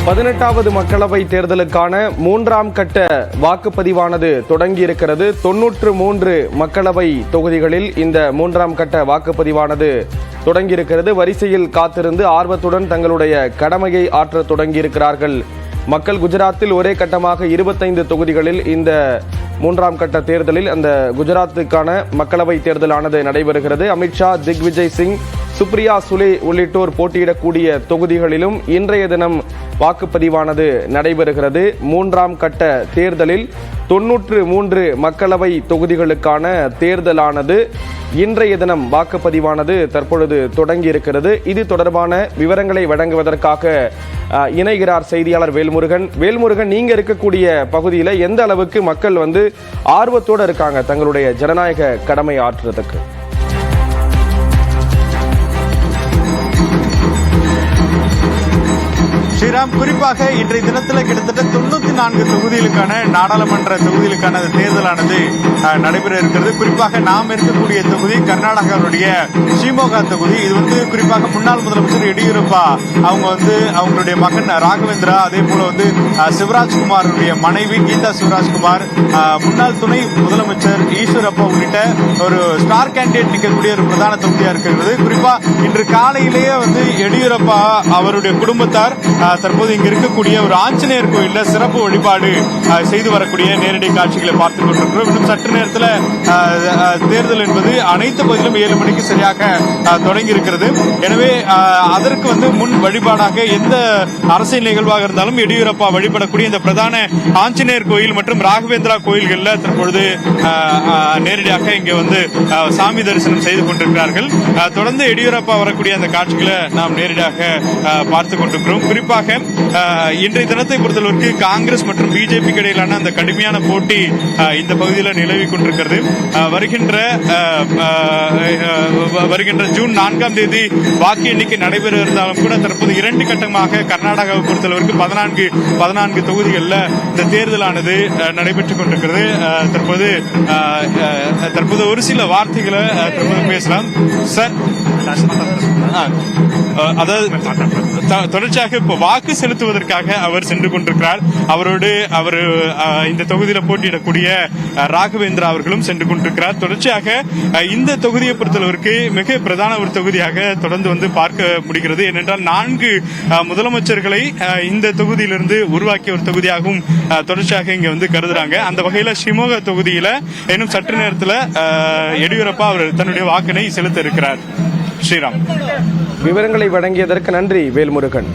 18வது மக்களவை தேர்தலுக்கான 3ஆம் கட்ட வாக்குப்பதிவானது தொடங்கியிருக்கிறது. 93 மக்களவை தொகுதிகளில் இந்த 3ஆம் கட்ட வாக்குப்பதிவானது தொடங்கியிருக்கிறது. வரிசையில் காத்திருந்து ஆர்வத்துடன் தங்களுடைய கடமையை ஆற்ற தொடங்கியிருக்கிறார்கள் மக்கள். குஜராத்தில் ஒரே கட்டமாக 25 தொகுதிகளில் இந்த 3ஆம் கட்ட தேர்தலில் அந்த குஜராத்துக்கான மக்களவை தேர்தலானது நடைபெறுகிறது. அமித்ஷா, திக்விஜய் சிங், சுப்ரியா சுலே உள்ளிட்டோர் போட்டியிடக்கூடிய தொகுதிகளிலும் இன்றைய தினம் வாக்குப்பதிவானது நடைபெறுகிறது. 3ஆம் கட்ட தேர்தலில் 93 மக்களவை தொகுதிகளுக்கான தேர்தலானது இன்றைய தினம் வாக்குப்பதிவானது தற்பொழுது தொடங்கியிருக்கிறது. இது தொடர்பான விவரங்களை வழங்குவதற்காக இணைகிறார் செய்தியாளர் வேல்முருகன். வேல்முருகன், நீங்க இருக்கக்கூடிய பகுதியில் எந்த அளவுக்கு மக்கள் ஆர்வத்தோடு இருக்காங்க தங்களுடைய ஜனநாயக கடமை ஆற்றுறதுக்கு? ஸ்ரீராம், குறிப்பாக இன்றைய தினத்தில் கிட்டத்தட்ட 94 தொகுதிகளுக்கான நாடாளுமன்ற தொகுதிகளுக்கான தேர்தலானது நடைபெற இருக்கிறது. குறிப்பாக நாம் இருக்கக்கூடிய தொகுதி கர்நாடகாவுடைய ஷிமோகா தொகுதி. இது குறிப்பாக முன்னாள் முதலமைச்சர் எடியூரப்பா அவங்க அவங்களுடைய மகன் ராகவேந்திரா, அதே போல சிவராஜ்குமாருடைய மனைவி கீதா சிவராஜ்குமார், முன்னாள் துணை முதலமைச்சர் ஈஸ்வரப்பா உள்ளிட்ட ஒரு ஸ்டார் கேண்டிடேட் நிற்கக்கூடிய ஒரு பிரதான தொகுதியா இருக்கிறது. குறிப்பா இன்று காலையிலேயே எடியூரப்பா அவருடைய குடும்பத்தார் தற்போது இங்க இருக்கக்கூடிய ஒரு ஆஞ்சநேயர் கோயில்ல சிறப்பு வழிபாடு செய்து வரக்கூடிய நேரடி காட்சிகளை பார்த்துக் கொண்டிருக்கிறோம். இன்னும் சற்று நேரத்தில் தேர்தல் என்பது அனைத்து பகுதியிலும் 7 மணிக்கு சரியாக தொடங்கி இருக்கிறது. எனவே அதற்கு முன் வழிபாடாக எந்த அரசியல் நிகழ்வாக இருந்தாலும் எடியூரப்பா வழிபடக்கூடிய இந்த பிரதான ஆஞ்சநேயர் கோயில் மற்றும் ராகவேந்திரா கோயில்களில் தற்பொழுது நேரடியாக இங்க சாமி தரிசனம் செய்து கொண்டிருக்கிறார்கள். தொடர்ந்து எடியூரப்பா வரக்கூடிய அந்த காட்சிகளை நாம் நேரடியாக பார்த்துக் கொண்டிருக்கிறோம். குறிப்பாக இன்றைய தினத்தை பொறுத்தளவிற்கு காங்கிரஸ் மற்றும் பிஜேபிக்கு இடையிலான அந்த கடுமையான போட்டி இந்த பகுதியில் நிலவி கொண்டிருக்கிறது. வருகின்ற ஜூன் 4ஆம் தேதி வாக்கு எண்ணிக்கை நடைபெற இருந்தாலும் கூட தற்போது 2 கட்டமாக கர்நாடகாவை பொறுத்தளவிற்கு 14 தொகுதிகளில் இந்த தேர்தலானது நடைபெற்றுக் கொண்டிருக்கிறது. தற்போது ஒரு சில வார்த்தைகளை தற்போது பேசலாம் சார். அதாவது தொடர்ச்சியாக இப்ப வாக்கு செலுத்துவதற்காக அவர் சென்று கொண்டிருக்கிறார். அவரோடு இந்த தொகுதியில் போட்டியிடக்கூடிய ராகவேந்திரா அவர்களும் சென்று கொண்டிருக்கிறார். தொடர்ச்சியாக இந்த தொகுதியை பொறுத்தளவிற்கு மிக பிரதான ஒரு தொகுதியாக தொடர்ந்து பார்க்க முடிகிறது. ஏனென்றால் 4 முதலமைச்சர்களை இந்த தொகுதியிலிருந்து உருவாக்கிய ஒரு தொகுதியாகவும் தொடர்ச்சியாக இங்க கருதுறாங்க. அந்த வகையில ஷிமோகா தொகுதியில இன்னும் சற்று நேரத்தில் எடியூரப்பா அவர் தன்னுடைய வாக்கினை செலுத்த இருக்கிறார். ஸ்ரீராம், விவரங்களை வழங்கியதற்கு நன்றி வேல்முருகன்.